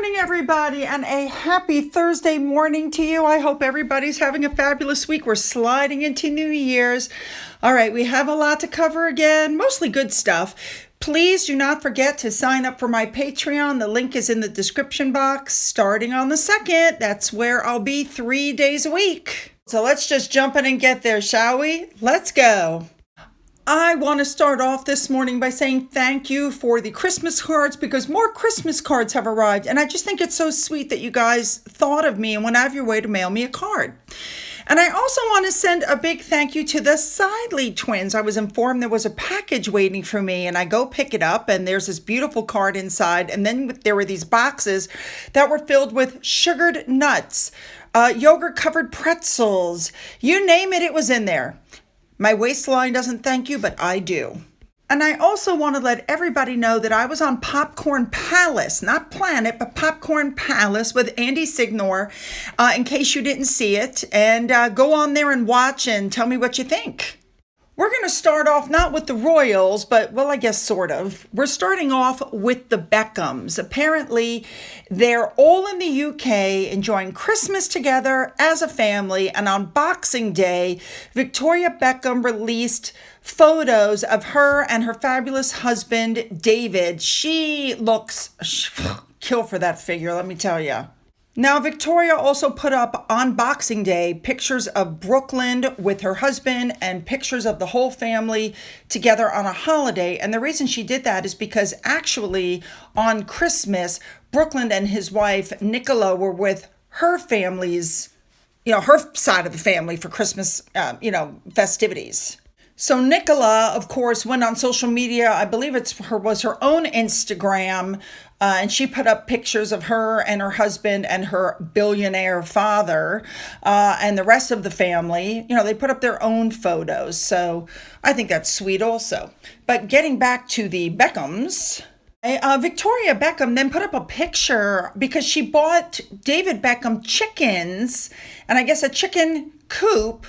morning, everybody, and a happy Thursday morning to you. I hope everybody's having a fabulous week. We're sliding into New Year's. All right, we have a lot to cover again, mostly good stuff. Please do not forget to sign up for my Patreon. The link is in the description box. Starting on the 2nd, that's where I'll be 3 days a week. So let's just jump in and get there, shall we? Let's go. I want to start off this morning by saying thank you for the Christmas cards because more Christmas cards have arrived. And I just think it's so sweet that you guys thought of me and went out of your way to mail me a card. And I also want to send a big thank you to the Sidley twins. I was informed there was a package waiting for me and I go pick it up and there's this beautiful card inside. And then there were these boxes that were filled with sugared nuts, yogurt covered pretzels, you name it, it was in there. My waistline doesn't thank you, but I do. And I also want to let everybody know that I was on Popcorn Palace, not Planet, but Popcorn Palace with Andy Signor, in case you didn't see it. And go on there and watch and tell me what you think. We're going to start off not with the royals, but, well, I guess sort of. We're starting off with the Beckhams. Apparently, they're all in the UK enjoying Christmas together as a family. And on Boxing Day, Victoria Beckham released photos of her and her fabulous husband, David. She looks kill for that figure, let me tell you. Now, Victoria also put up on Boxing Day pictures of Brooklyn with her husband and pictures of the whole family together on a holiday. And the reason she did that is because actually on Christmas, Brooklyn and his wife, Nicola, were with her family's, her side of the family for Christmas, festivities. So Nicola, of course, went on social media. I believe was her own Instagram, and she put up pictures of her and her husband and her billionaire father and the rest of the family. They put up their own photos. So I think that's sweet also. But getting back to the Beckhams, Victoria Beckham then put up a picture because she bought David Beckham chickens and I guess a chicken coop.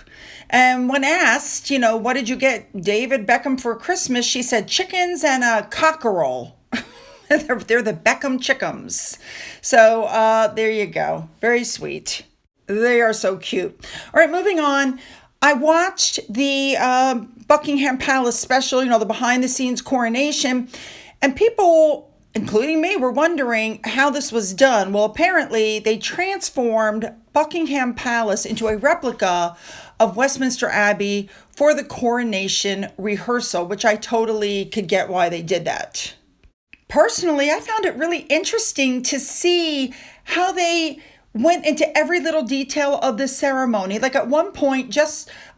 And when asked, what did you get David Beckham for Christmas? She said chickens and a cockerel. They're the Beckham chickens. So there you go. Very sweet. They are so cute. All right, moving on. I watched the Buckingham Palace special, the behind the scenes coronation. And people, including me, were wondering how this was done. Well, apparently they transformed Buckingham Palace into a replica of Westminster Abbey for the coronation rehearsal, which I totally could get why they did that. Personally, I found it really interesting to see how they went into every little detail of the ceremony. Like at one point,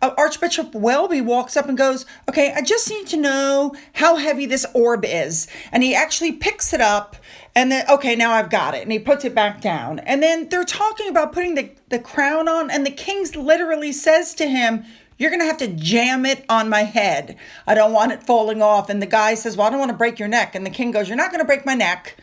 Archbishop Welby walks up and goes, okay, I just need to know how heavy this orb is. And he actually picks it up and then, okay, now I've got it. And he puts it back down. And then they're talking about putting the crown on. And the king literally says to him, you're going to have to jam it on my head. I don't want it falling off. And the guy says, well, I don't want to break your neck. And the king goes, you're not going to break my neck.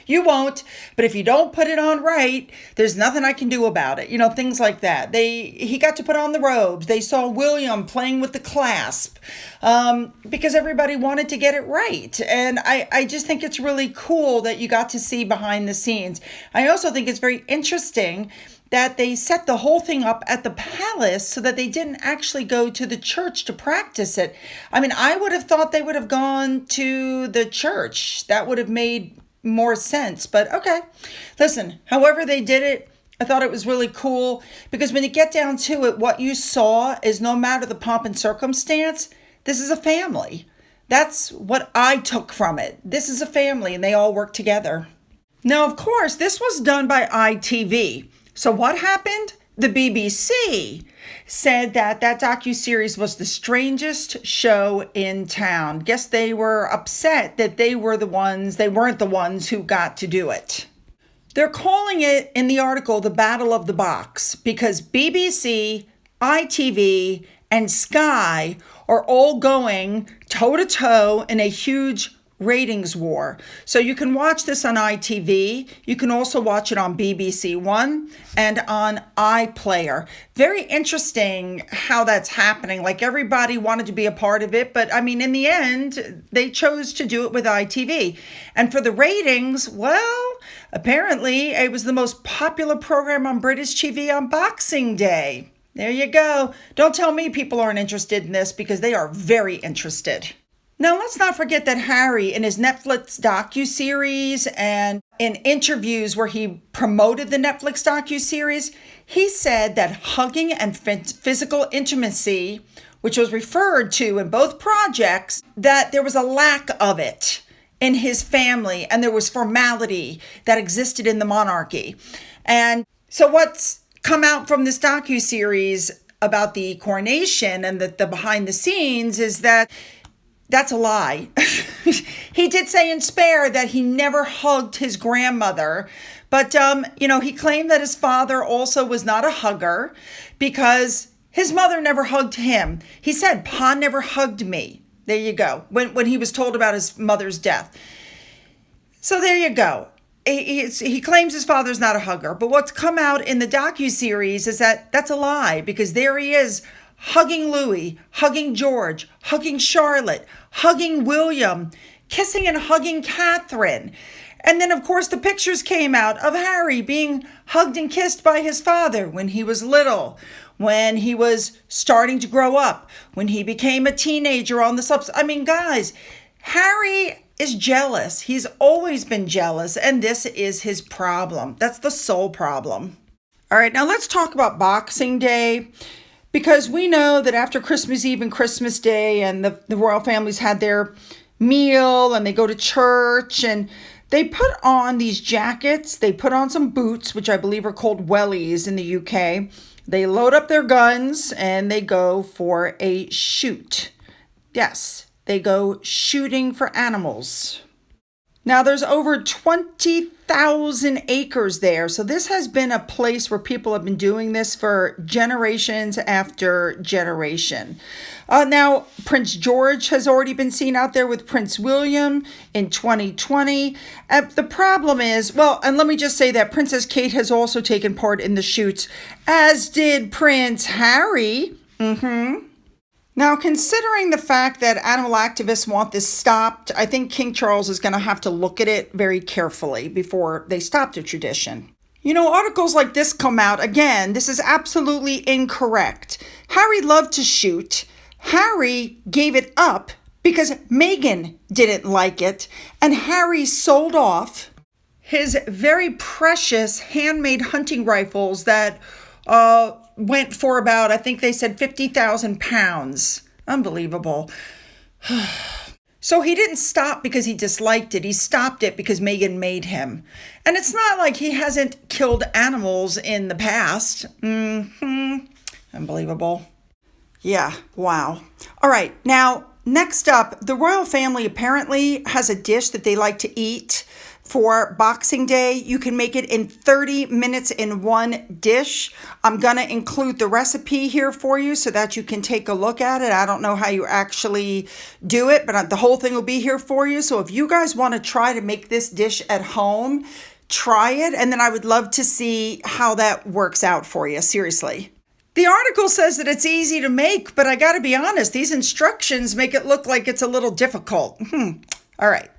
You won't, but if you don't put it on right, there's nothing I can do about it. Things like that. He got to put on the robes. They saw William playing with the clasp because everybody wanted to get it right. And I just think it's really cool that you got to see behind the scenes. I also think it's very interesting that they set the whole thing up at the palace so that they didn't actually go to the church to practice it. I mean, I would have thought they would have gone to the church. That would have made more sense, but okay. Listen, however they did it, I thought it was really cool because when you get down to it, what you saw is no matter the pomp and circumstance, this is a family. That's what I took from it. This is a family and they all work together. Now, of course, this was done by ITV. So what happened? The BBC said that docuseries was the strangest show in town. Guess they were upset that they weren't the ones who got to do it. They're calling it in the article the Battle of the Box because BBC, ITV, and Sky are all going toe-to-toe in a huge ratings war. So you can watch this on ITV. You can also watch it on BBC One and on iPlayer. Very interesting how that's happening. Like everybody wanted to be a part of it, but I mean, in the end, they chose to do it with ITV. And for the ratings, well, Apparently, it was the most popular program on British TV on Boxing Day. There you go. Don't tell me people aren't interested in this, because they are very interested. Now, let's not forget that Harry, in his Netflix docuseries and in interviews where he promoted the Netflix docuseries, he said that hugging and physical intimacy, which was referred to in both projects, that there was a lack of it in his family, and there was formality that existed in the monarchy. And so what's come out from this docuseries about the coronation and the behind the scenes is that that's a lie. He did say in Spare that he never hugged his grandmother. But, he claimed that his father also was not a hugger because his mother never hugged him. He said, "Pa never hugged me." There you go. When he was told about his mother's death. So there you go. He claims his father's not a hugger. But what's come out in the docuseries is that that's a lie, because there he is, hugging Louis, hugging George, hugging Charlotte, hugging William, kissing and hugging Catherine. And then, of course, the pictures came out of Harry being hugged and kissed by his father when he was little, when he was starting to grow up, when he became a teenager on the subs. I mean, guys, Harry is jealous. He's always been jealous, and this is his problem. That's the sole problem. All right, now let's talk about Boxing Day. Because we know that after Christmas Eve and Christmas Day, and the royal families had their meal and they go to church, and they put on these jackets, they put on some boots, which I believe are called wellies in the UK. They load up their guns and they go for a shoot. Yes, they go shooting for animals. Now, there's over 20,000 acres there. So this has been a place where people have been doing this for generations after generation. Now, Prince George has already been seen out there with Prince William in 2020. The problem is, and let me just say that Princess Kate has also taken part in the shoots, as did Prince Harry. Now, considering the fact that animal activists want this stopped, I think King Charles is going to have to look at it very carefully before they stop the tradition. Articles like this come out. Again, this is absolutely incorrect. Harry loved to shoot. Harry gave it up because Meghan didn't like it, and Harry sold off his very precious handmade hunting rifles that went for about, I think they said 50,000 pounds. Unbelievable. So he didn't stop because he disliked it. He stopped it because Meghan made him. And it's not like he hasn't killed animals in the past. Unbelievable. Yeah, wow. All right, now, next up, the royal family apparently has a dish that they like to eat for Boxing Day. You can make it in 30 minutes in one dish. I'm going to include the recipe here for you so that you can take a look at it. I don't know how you actually do it, but the whole thing will be here for you. So if you guys want to try to make this dish at home, try it. And then I would love to see how that works out for you. Seriously. The article says that it's easy to make, but I got to be honest, these instructions make it look like it's a little difficult. All right.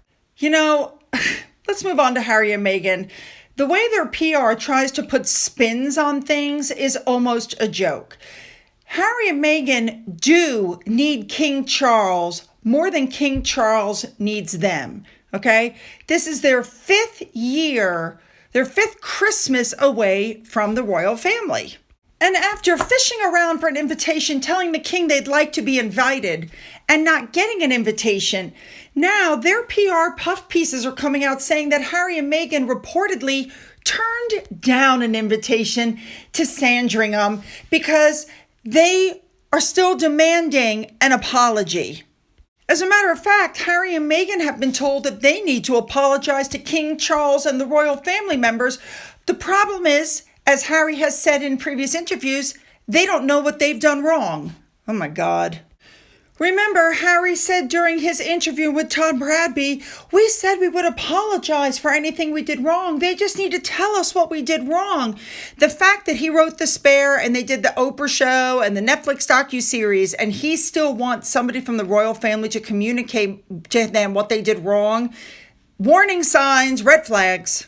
Let's move on to Harry and Meghan. The way their PR tries to put spins on things is almost a joke. Harry and Meghan do need King Charles more than King Charles needs them, okay? This is their fifth Christmas away from the royal family. And after fishing around for an invitation, telling the king they'd like to be invited and not getting an invitation, now their PR puff pieces are coming out saying that Harry and Meghan reportedly turned down an invitation to Sandringham because they are still demanding an apology. As a matter of fact, Harry and Meghan have been told that they need to apologize to King Charles and the royal family members. The problem is, as Harry has said in previous interviews, they don't know what they've done wrong. Oh my God. Remember, Harry said during his interview with Tom Bradby, we said we would apologize for anything we did wrong. They just need to tell us what we did wrong. The fact that he wrote The Spare and they did the Oprah show and the Netflix docuseries, and he still wants somebody from the royal family to communicate to them what they did wrong. Warning signs, red flags.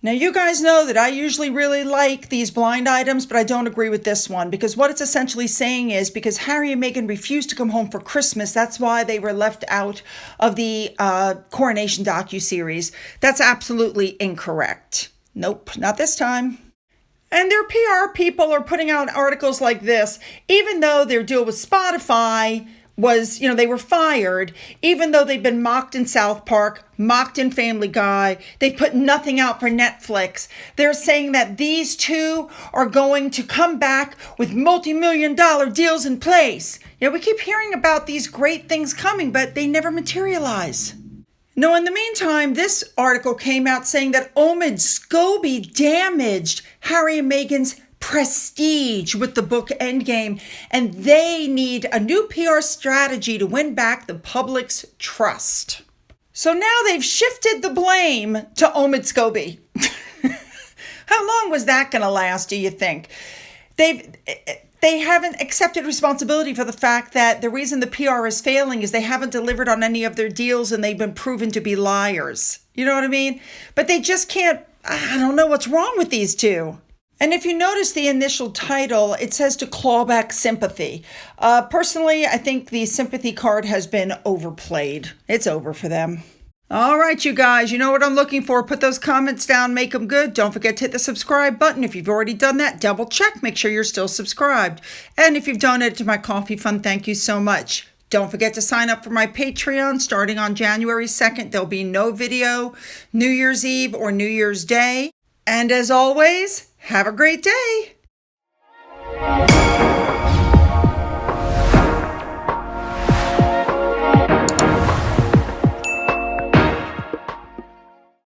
Now, you guys know that I usually really like these blind items, but I don't agree with this one, because what it's essentially saying is because Harry and Meghan refused to come home for Christmas, that's why they were left out of the Coronation docuseries. That's absolutely incorrect. Nope, not this time. And their PR people are putting out articles like this, even though their deal with Spotify was, they were fired, even though they've been mocked in South Park, mocked in Family Guy. They put nothing out for Netflix. They're saying that these two are going to come back with multi-million-dollar deals in place. We keep hearing about these great things coming, but they never materialize. Now, in the meantime, this article came out saying that Omid Scobie damaged Harry and Meghan's prestige with the book Endgame, and they need a new PR strategy to win back the public's trust. So now they've shifted the blame to Omid Scobie. How long was that going to last, do you think? They haven't accepted responsibility for the fact that the reason the PR is failing is they haven't delivered on any of their deals and they've been proven to be liars. You know what I mean? But they just can't, I don't know what's wrong with these two. And if you notice the initial title, it says to claw back sympathy. Personally, I think the sympathy card has been overplayed. It's over for them. All right, you guys, you know what I'm looking for. Put those comments down, make them good. Don't forget to hit the subscribe button. If you've already done that, double check. Make sure you're still subscribed. And if you've donated to my coffee fund, thank you so much. Don't forget to sign up for my Patreon starting on January 2nd. There'll be no video New Year's Eve or New Year's Day. And as always, have a great day.